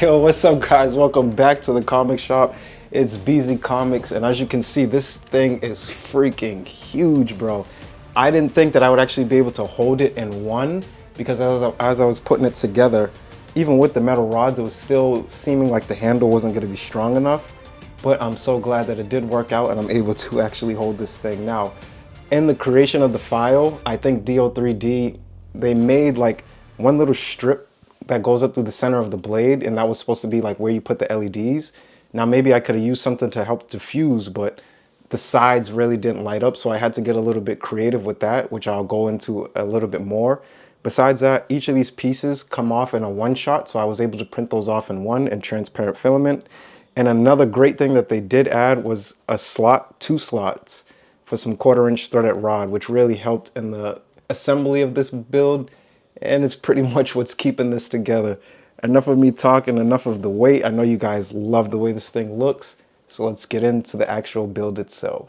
Yo, what's up guys? Welcome back to the comic shop. It's BZ Comics, and as you can see, this thing is freaking huge, bro. I didn't think that I would actually be able to hold it in one, because as I was putting it together, even with the metal rods, it was still seeming like the handle wasn't going to be strong enough. But I'm so glad that it did work out and I'm able to actually hold this thing now. In the creation of the file, I think DO3D, they made like one little strip that goes up through the center of the blade, and that was supposed to be like where you put the LEDs. Now maybe I could have used something to help diffuse, but the sides really didn't light up, so I had to get a little bit creative with that, which I'll go into a little bit more. Besides that, each of these pieces come off in a one shot, so I was able to print those off in one in transparent filament. And another great thing that they did add was a slot, 2 slots for some 1/4" threaded rod, which really helped in the assembly of this build. And it's pretty much what's keeping this together. Enough of me talking, enough of the weight. I know you guys love the way this thing looks, so let's get into the actual build itself.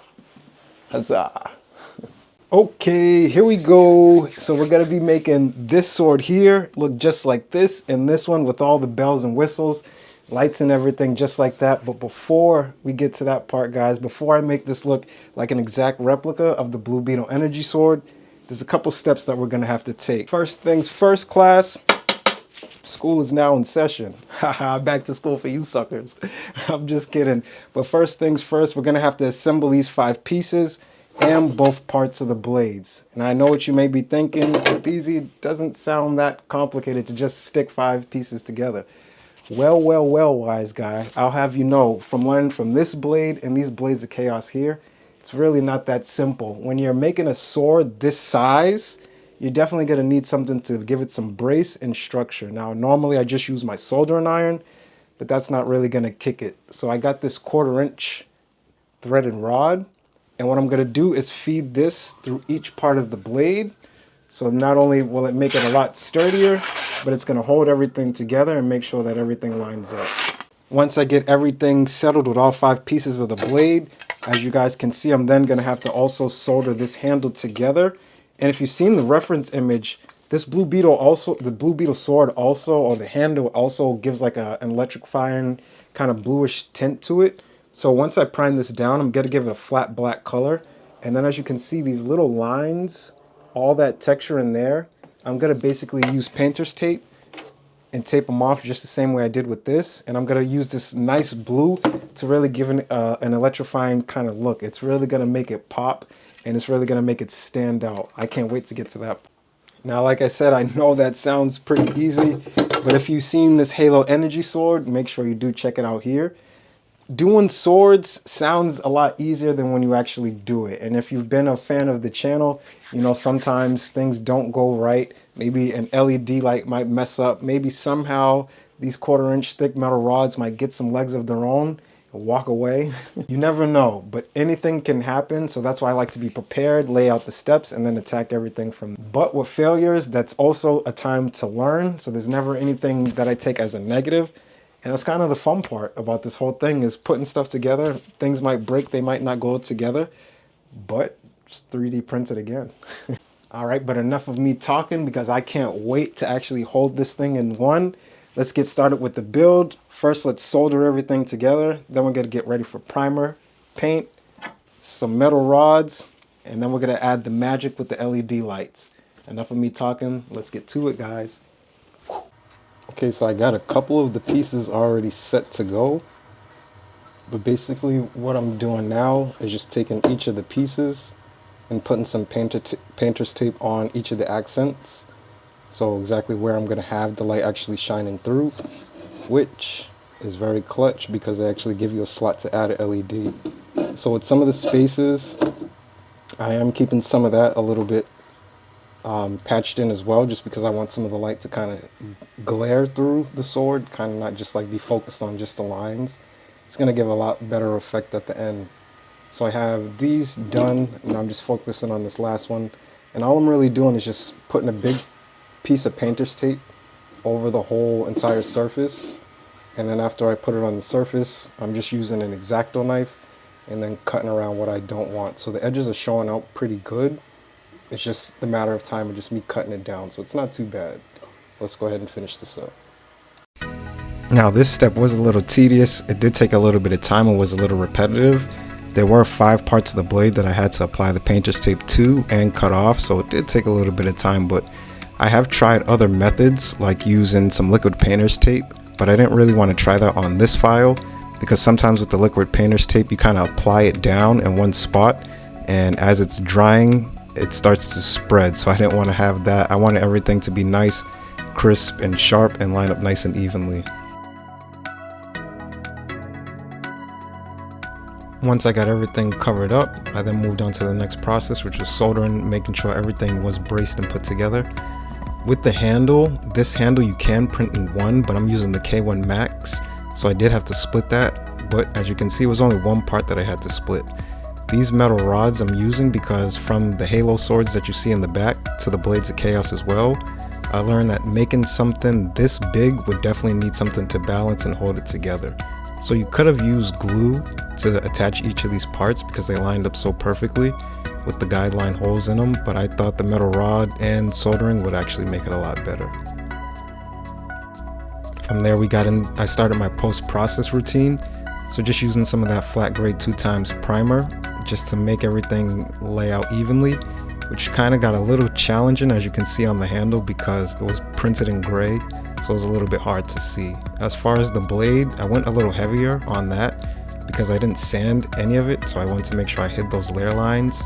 Huzzah! Okay, here we go. So we're gonna be making this sword here look just like this, and this one with all the bells and whistles, lights and everything just like that. But before we get to that part, guys, before I make this look like an exact replica of the Blue Beetle energy sword, there's a couple steps that we're gonna have to take. First things first, class. School is now in session. Haha, back to school for you suckers. I'm just kidding. But first things first, we're gonna have to assemble these 5 pieces and both parts of the blades. And I know what you may be thinking, BZ, doesn't sound that complicated to just stick 5 pieces together. Well, wise guy, I'll have you know, from learning from this blade and these blades of chaos here, it's really not that simple. When you're making a sword this size, you're definitely gonna need something to give it some brace and structure. Now, normally I just use my soldering iron, but that's not really gonna kick it. So I got this 1/4" threaded rod, and what I'm gonna do is feed this through each part of the blade. So not only will it make it a lot sturdier, but it's gonna hold everything together and make sure that everything lines up. Once I get everything settled with all 5 pieces of the blade, as you guys can see, I'm then gonna have to also solder this handle together. And if you've seen the reference image, this Blue Beetle also, the Blue Beetle sword also, or the handle also gives like an electrifying kind of bluish tint to it. So once I prime this down, I'm gonna give it a flat black color. And then as you can see, these little lines, all that texture in there, I'm gonna basically use painter's tape and tape them off just the same way I did with this. And I'm gonna use this nice blue to really give an electrifying kind of look. It's really gonna make it pop, and it's really gonna make it stand out. I can't wait to get to that. Now, like I said, I know that sounds pretty easy, but if you've seen this Halo Energy sword, make sure you do check it out here. Doing swords sounds a lot easier than when you actually do it. And if you've been a fan of the channel, you know, sometimes things don't go right. Maybe an LED light might mess up. Maybe somehow these 1/4" thick metal rods might get some legs of their own and walk away. You never know, but anything can happen. So that's why I like to be prepared, lay out the steps, and then attack everything from there. But with failures, that's also a time to learn. So there's never anything that I take as a negative. And that's kind of the fun part about this whole thing, is putting stuff together. Things might break, they might not go together, but just 3D print it again. All right, but enough of me talking, because I can't wait to actually hold this thing in one. Let's get started with the build. First, let's solder everything together. Then we're gonna get ready for primer, paint, some metal rods, and then we're gonna add the magic with the LED lights. Enough of me talking, let's get to it, guys. Okay, so I got a couple of the pieces already set to go, but basically what I'm doing now is just taking each of the pieces and putting some painter's tape on each of the accents, so exactly where I'm going to have the light actually shining through, which is very clutch because they actually give you a slot to add an LED. So with some of the spaces, I am keeping some of that a little bit patched in as well, just because I want some of the light to kind of glare through the sword, kind of not just like be focused on just the lines. It's going to give a lot better effect at the end. So I have these done, and I'm just focusing on this last one. And all I'm really doing is just putting a big piece of painter's tape over the whole entire surface. And then after I put it on the surface, I'm just using an X-Acto knife and then cutting around what I don't want. So the edges are showing out pretty good. It's just the matter of time of just me cutting it down, so it's not too bad. Let's go ahead and finish this up. Now this step was a little tedious. It did take a little bit of time and was a little repetitive. There were 5 parts of the blade that I had to apply the painter's tape to and cut off, so it did take a little bit of time, but I have tried other methods like using some liquid painter's tape, but I didn't really want to try that on this file because sometimes with the liquid painter's tape you kind of apply it down in one spot, and as it's drying it starts to spread, so I didn't want to have that. I wanted everything to be nice, crisp and sharp and line up nice and evenly. Once I got everything covered up, I then moved on to the next process, which was soldering, making sure everything was braced and put together. With the handle, this handle you can print in one, but I'm using the K1 Max, so I did have to split that, but as you can see it was only one part that I had to split. These metal rods I'm using because from the Halo swords that you see in the back to the Blades of Chaos as well, I learned that making something this big would definitely need something to balance and hold it together. So you could have used glue to attach each of these parts because they lined up so perfectly with the guideline holes in them, but I thought the metal rod and soldering would actually make it a lot better. From there I started my post-process routine, so just using some of that flat grade 2x primer just to make everything lay out evenly, which kind of got a little challenging as you can see on the handle because it was printed in gray, so it was a little bit hard to see. As far as the blade, I went a little heavier on that because I didn't sand any of it, so I wanted to make sure I hid those layer lines.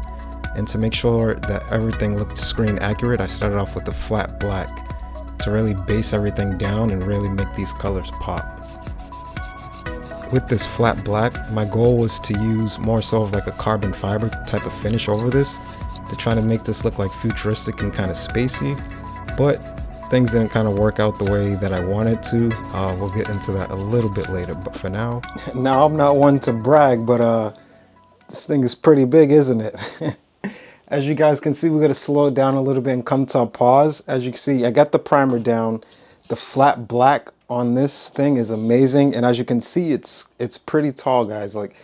And to make sure that everything looked screen accurate, I started off with the flat black to really base everything down and really make these colors pop. With this flat black, my goal was to use more so of like a carbon fiber type of finish over this to try to make this look like futuristic and kind of spacey, but things didn't kind of work out the way that I wanted to. We'll get into that a little bit later, but for now. Now I'm not one to brag, but this thing is pretty big, isn't it? As you guys can see, we're going to slow it down a little bit and come to a pause. As you can see, I got the primer down. The flat black on this thing is amazing, and as you can see, it's pretty tall, guys. Like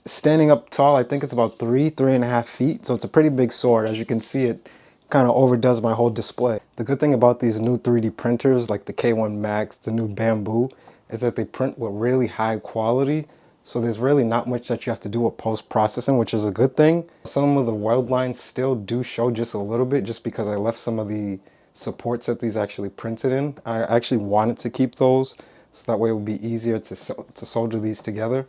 standing up tall, I think it's about 3.5 feet, so it's a pretty big sword. As you can see, it kind of overdoes my whole display. The good thing about these new 3D printers like the K1 Max, the new Bamboo, is that they print with really high quality, so there's really not much that you have to do with post-processing, which is a good thing. Some of the weld lines still do show just a little bit just because I left some of the supports that these actually printed in. I actually wanted to keep those so that way it would be easier to solder these together.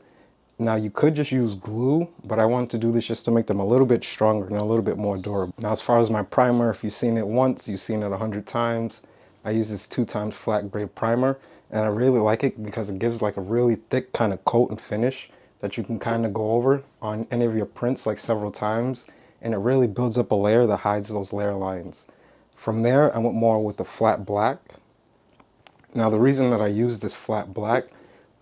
Now you could just use glue, but I wanted to do this just to make them a little bit stronger and a little bit more durable. Now as far as my primer, if you've seen it once, you've seen it 100 times. I use this 2x flat grade primer, and I really like it because it gives like a really thick kind of coat and finish that you can kind of go over on any of your prints like several times, and it really builds up a layer that hides those layer lines. From there, I went more with the flat black. Now the reason that I use this flat black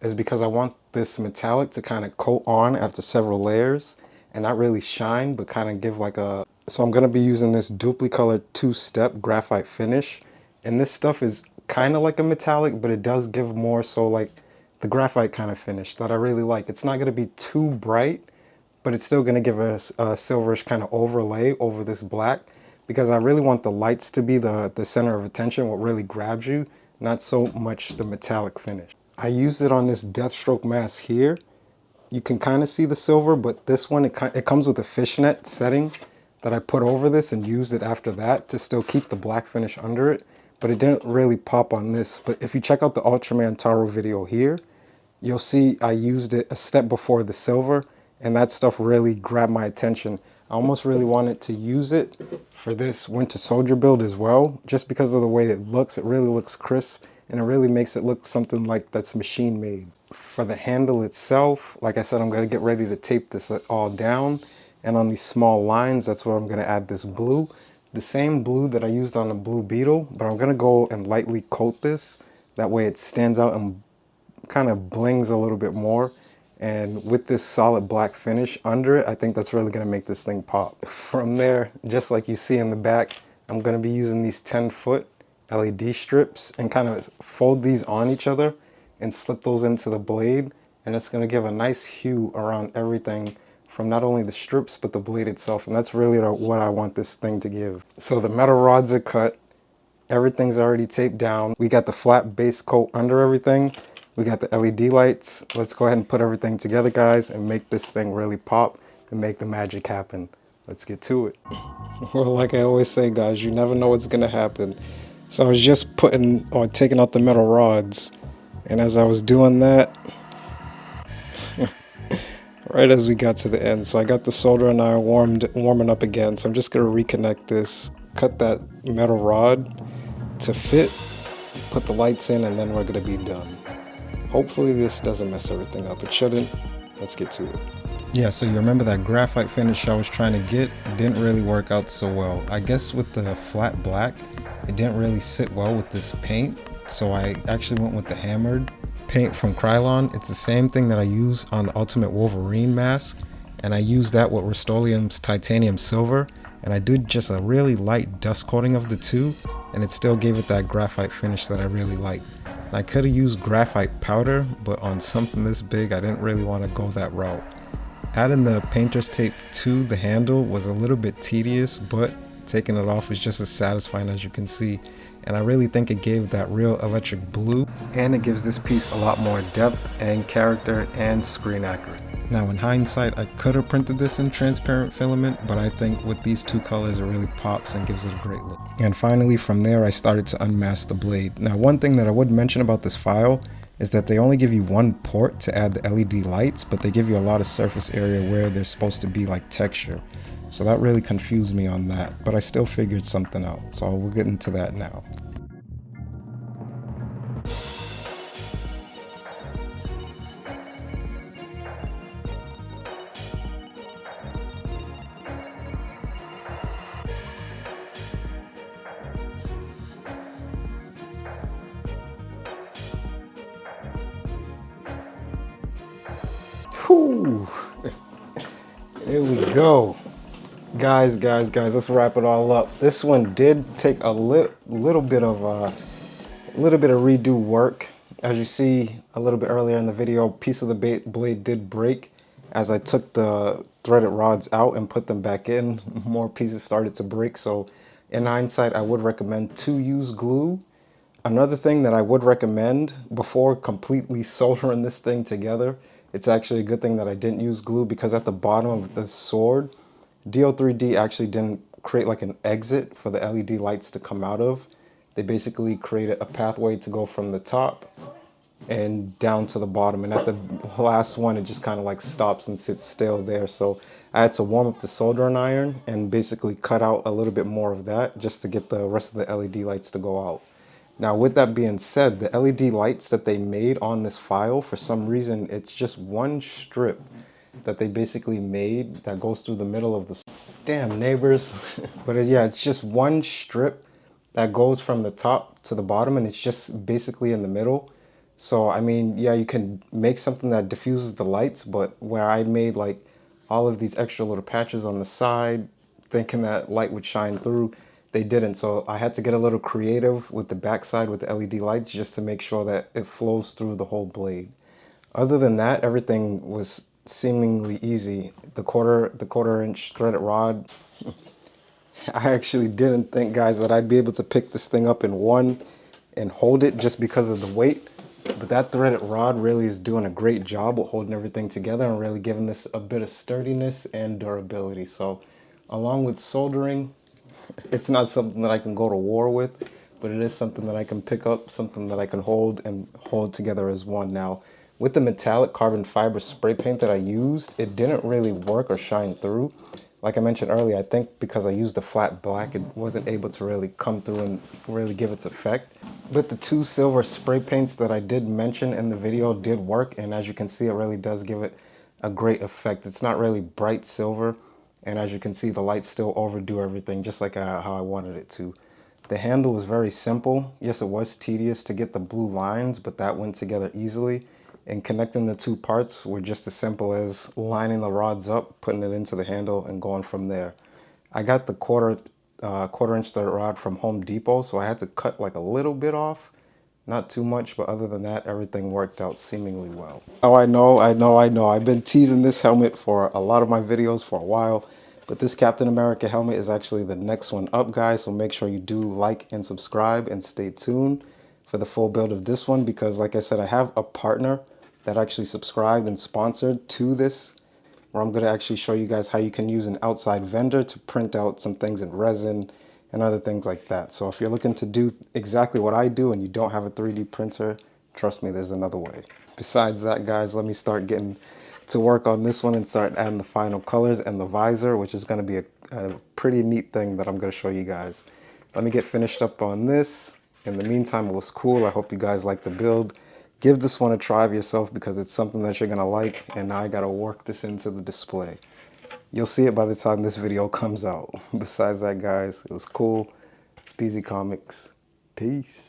is because I want this metallic to kind of coat on after several layers and not really shine, but kind of give like a... So I'm going to be using this duplicolored 2-step graphite finish, and this stuff is kind of like a metallic, but it does give more so like the graphite kind of finish that I really like. It's not going to be too bright, but it's still going to give us a silverish kind of overlay over this black, because I really want the lights to be the center of attention, what really grabs you, not so much the metallic finish. I used it on this Deathstroke mask here. You can kind of see the silver, but this one, it comes with a fishnet setting that I put over this and used it after that to still keep the black finish under it, but it didn't really pop on this. But if you check out the Ultraman Taro video here, you'll see I used it a step before the silver, and that stuff really grabbed my attention. I almost really wanted to use it for this Winter Soldier build as well, just because of the way it looks. It really looks crisp, and it really makes it look something like that's machine made. For the handle itself, like I said, I'm going to get ready to tape this all down, and on these small lines, that's where I'm going to add this blue. The same blue that I used on the blue Beetle, but I'm going to go and lightly coat this. That way it stands out and kind of blings a little bit more. And with this solid black finish under it, I think that's really going to make this thing pop. From there, just like you see in the back, I'm going to be using these 10-foot LED strips and kind of fold these on each other and slip those into the blade, and it's going to give a nice hue around everything from not only the strips but the blade itself, and that's really what I want this thing to give. So the metal rods are cut, everything's already taped down, we got the flat base coat under everything, We got the LED lights. Let's go ahead and put everything together, guys, and make this thing really pop and make the magic happen. Let's get to it. Well, like I always say, guys, you never know what's gonna happen. So I was just putting or taking out the metal rods, and as I was doing that, right as we got to the end, so I got the soldering iron warming up again. So I'm just gonna reconnect this, cut that metal rod to fit, put the lights in, and then we're gonna be done. Hopefully this doesn't mess everything up. It shouldn't. Let's get to it. Yeah, so you remember that graphite finish I was trying to get didn't really work out so well. I guess with the flat black, it didn't really sit well with this paint. So I actually went with the hammered paint from Krylon. It's the same thing that I use on the Ultimate Wolverine mask. And I used that with Rust-Oleum's Titanium Silver. And I did just a really light dust coating of the two. And it still gave it that graphite finish that I really liked. I could have used graphite powder, but on something this big, I didn't really want to go that route. Adding the painter's tape to the handle was a little bit tedious, but taking it off was just as satisfying as you can see. And I really think it gave that real electric blue. And it gives this piece a lot more depth and character and screen accurate. Now in hindsight, I could have printed this in transparent filament, but I think with these two colors it really pops and gives it a great look. And finally from there I started to unmask the blade. Now one thing that I would mention about this file is that they only give you one port to add the LED lights, but they give you a lot of surface area where there's supposed to be like texture. So that really confused me on that, but I still figured something out. So we'll get into that now. Whew. There we go. Guys, let's wrap it all up. This one did take a little bit of redo work. As you see a little bit earlier in the video, a piece of the blade did break. As I took the threaded rods out and put them back in, more pieces started to break. So in hindsight, I would recommend to use glue. Another thing that I would recommend before completely soldering this thing together, it's actually a good thing that I didn't use glue, because at the bottom of the sword, DO3D actually didn't create like an exit for the LED lights to come out of. They basically created a pathway to go from the top and down to the bottom, and at the last one it just kind of like stops and sits still there. So I had to warm up the soldering iron and basically cut out a little bit more of that just to get the rest of the LED lights to go out. Now with that being said, the LED lights that they made on this file, for some reason it's just one strip that they basically made that goes through the middle of the damn neighbors. But yeah, it's just one strip that goes from the top to the bottom, and it's just basically in the middle. So I mean, yeah, you can make something that diffuses the lights, but where I made like all of these extra little patches on the side thinking that light would shine through, they didn't. So I had to get a little creative with the backside with the LED lights just to make sure that it flows through the whole blade. Other than that, everything was seemingly easy. The quarter inch threaded rod, I actually didn't think, guys, that I'd be able to pick this thing up in one and hold it just because of the weight. But that threaded rod really is doing a great job of holding everything together and really giving this a bit of sturdiness and durability. So along with soldering, it's not something that I can go to war with, but it is something that I can pick up, something that I can hold and hold together as one. Now, with the metallic carbon fiber spray paint that I used, it didn't really work or shine through. Like I mentioned earlier, I think because I used the flat black, it wasn't able to really come through and really give its effect. But the two silver spray paints that I did mention in the video did work, and as you can see, it really does give it a great effect. It's not really bright silver, and as you can see, the lights still overdo everything just like how I wanted it to. The handle was very simple. Yes, it was tedious to get the blue lines, but that went together easily. And connecting the two parts were just as simple as lining the rods up, putting it into the handle, and going from there. I got the quarter inch thread rod from Home Depot, so I had to cut like a little bit off. Not too much, but other than that, everything worked out seemingly well. Oh, I know. I've been teasing this helmet for a lot of my videos for a while, but this Captain America helmet is actually the next one up, guys, so make sure you do like and subscribe and stay tuned for the full build of this one because, like I said, I have a partner that actually subscribed and sponsored to this, where I'm going to actually show you guys how you can use an outside vendor to print out some things in resin and other things like that. So if you're looking to do exactly what I do and you don't have a 3D printer, trust me, there's another way. Besides that, guys, let me start getting to work on this one and start adding the final colors and the visor, which is going to be a pretty neat thing that I'm going to show you guys. Let me get finished up on this. In the meantime, it was cool. I hope you guys like the build. Give this one a try of yourself because it's something that you're going to like, and now I got to work this into the display. You'll see it by the time this video comes out. Besides that, guys, it was cool. It's BZ Comics. Peace.